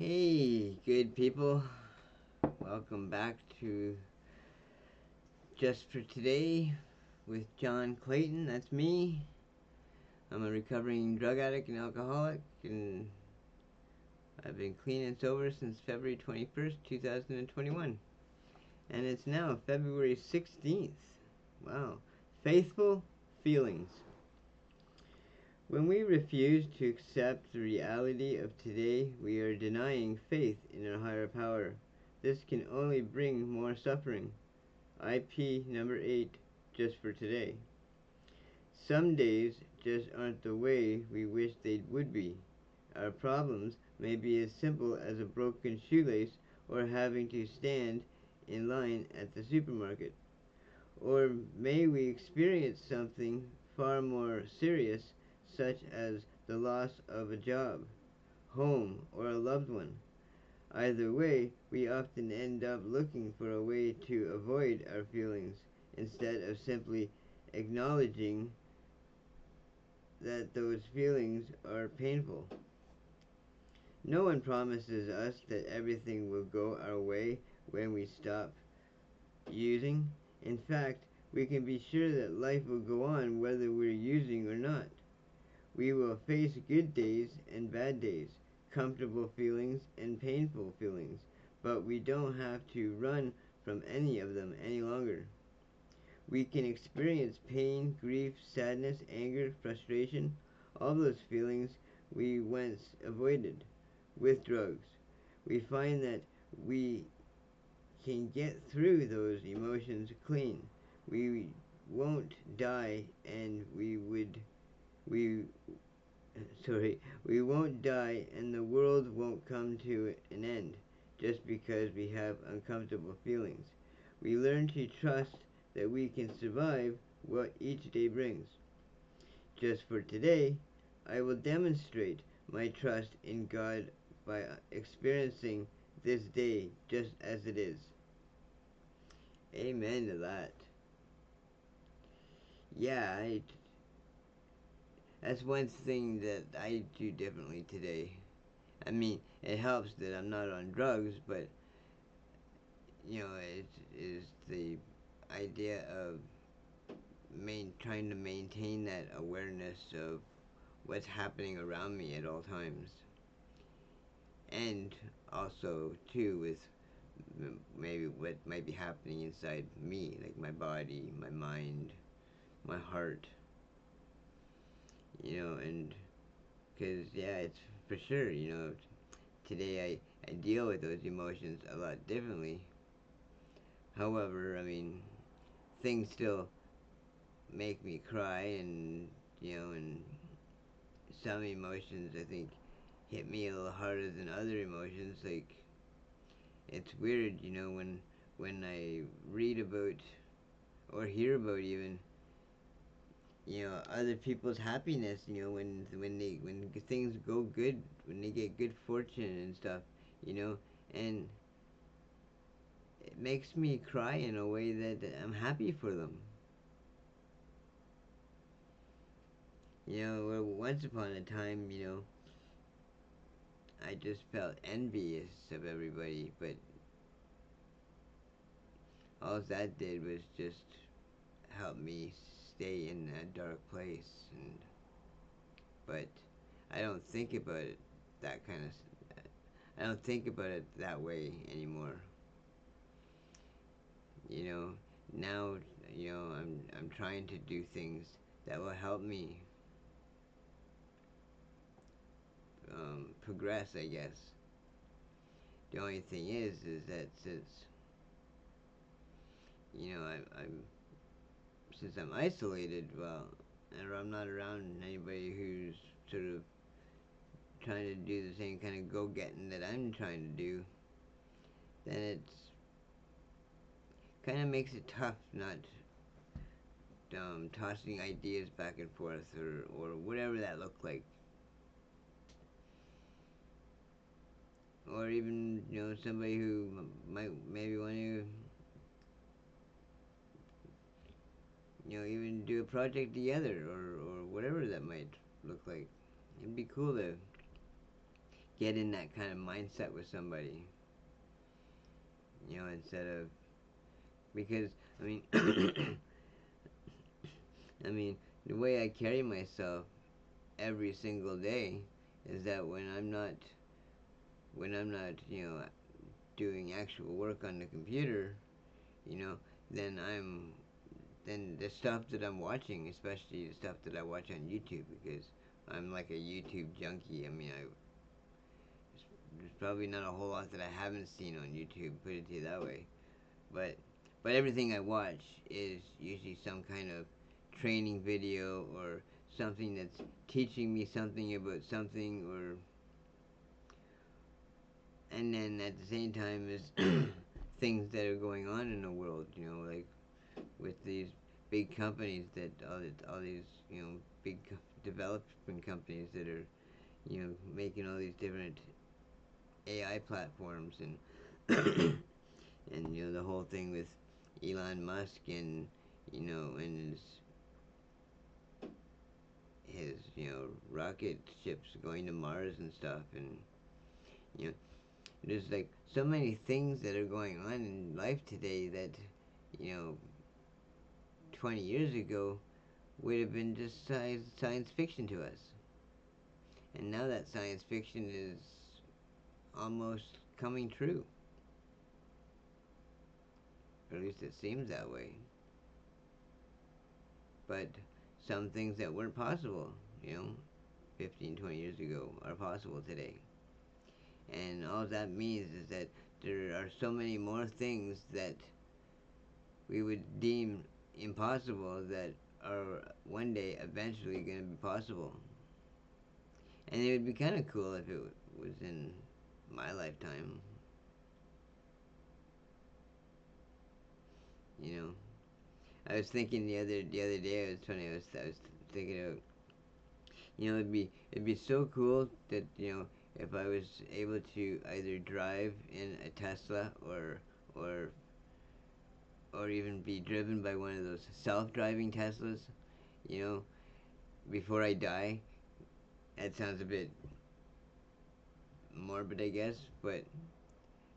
Hey, good people. Welcome back to Just for Today with John Clayton. That's me. I'm a recovering drug addict and alcoholic, and I've been clean and sober since February 21st, 2021. And it's now February 16th. Wow. Faithful feelings. When we refuse to accept the reality of today, we are denying faith in our higher power. This can only bring more suffering. IP number 8, just for today. Some days just aren't the way we wish they would be. Our problems may be as simple as a broken shoelace or having to stand in line at the supermarket. Or may we experience something far more serious, such as the loss of a job, home, or a loved one. Either way, we often end up looking for a way to avoid our feelings instead of simply acknowledging that those feelings are painful. No one promises us that everything will go our way when we stop using. In fact, we can be sure that life will go on whether we're using or not. We will face good days and bad days, comfortable feelings and painful feelings, but we don't have to run from any of them any longer. We can experience pain, grief, sadness, anger, frustration, all those feelings we once avoided with drugs. We find that we can get through those emotions clean. We won't die and we we won't die and the world won't come to an end just because we have uncomfortable feelings. We learn to trust that we can survive what each day brings. Just for today, I will demonstrate my trust in God by experiencing this day just as it is. Amen to that. Yeah, that's one thing that I do differently today. I mean, it helps that I'm not on drugs, but it is the idea of trying to maintain that awareness of what's happening around me at all times, and also too with maybe what might be happening inside me, like my body, my mind, my heart. And because it's for sure. Today I deal with those emotions a lot differently. However, I mean, things still make me cry, and some emotions I think hit me a little harder than other emotions. Like, it's weird, when I read about or hear about even other people's happiness, when things go good, when they get good fortune and stuff, and it makes me cry in a way that I'm happy for them. Once upon a time, I just felt envious of everybody, but all that did was just help me stay in that dark place. But I don't think about it that kind of. I don't think about it that way anymore. You know, now I'm trying to do things that will help me progress, I guess. The only thing is that I'm since I'm isolated, well, and I'm not around anybody who's sort of trying to do the same kind of go-getting that I'm trying to do, then it's kind of makes it tough not tossing ideas back and forth or whatever that looked like. Or even, somebody who might maybe want to, even do a project together or whatever that might look like. It'd be cool to get in that kind of mindset with somebody, instead of, because I mean, I mean, the way I carry myself every single day is that when I'm not doing actual work on the computer, you know, then then the stuff that I'm watching, especially the stuff that I watch on YouTube, because I'm like a YouTube junkie. I mean, there's probably not a whole lot that I haven't seen on YouTube, put it to you that way. But everything I watch is usually some kind of training video or something that's teaching me something about something, or and then at the same time is things that are going on in the world, like with these big companies that all these big development companies that are making all these different AI platforms, and and the whole thing with Elon Musk, and and his rocket ships going to Mars and stuff, and you know there's like so many things that are going on in life today that you know 20 years ago would have been just science fiction to us. And now that science fiction is almost coming true. Or at least it seems that way. But some things that weren't possible, 15, 20 years ago, are possible today. And all that means is that there are so many more things that we would deem impossible that are one day eventually going to be possible. And it would be kind of cool if it was in my lifetime. You know, I was thinking the other day. It was funny. I was thinking of it'd be so cool that if I was able to either drive in a Tesla, or even be driven by one of those self-driving Teslas. You know, before I die. That sounds a bit morbid, I guess, but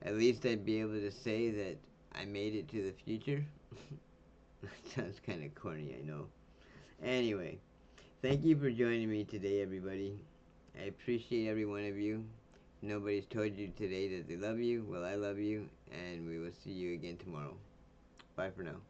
at least I'd be able to say that I made it to the future. That sounds kind of corny, I know. Anyway, thank you for joining me today, everybody. I appreciate every one of you. If nobody's told you today that they love you, well, I love you, and we will see you again tomorrow. Bye for now.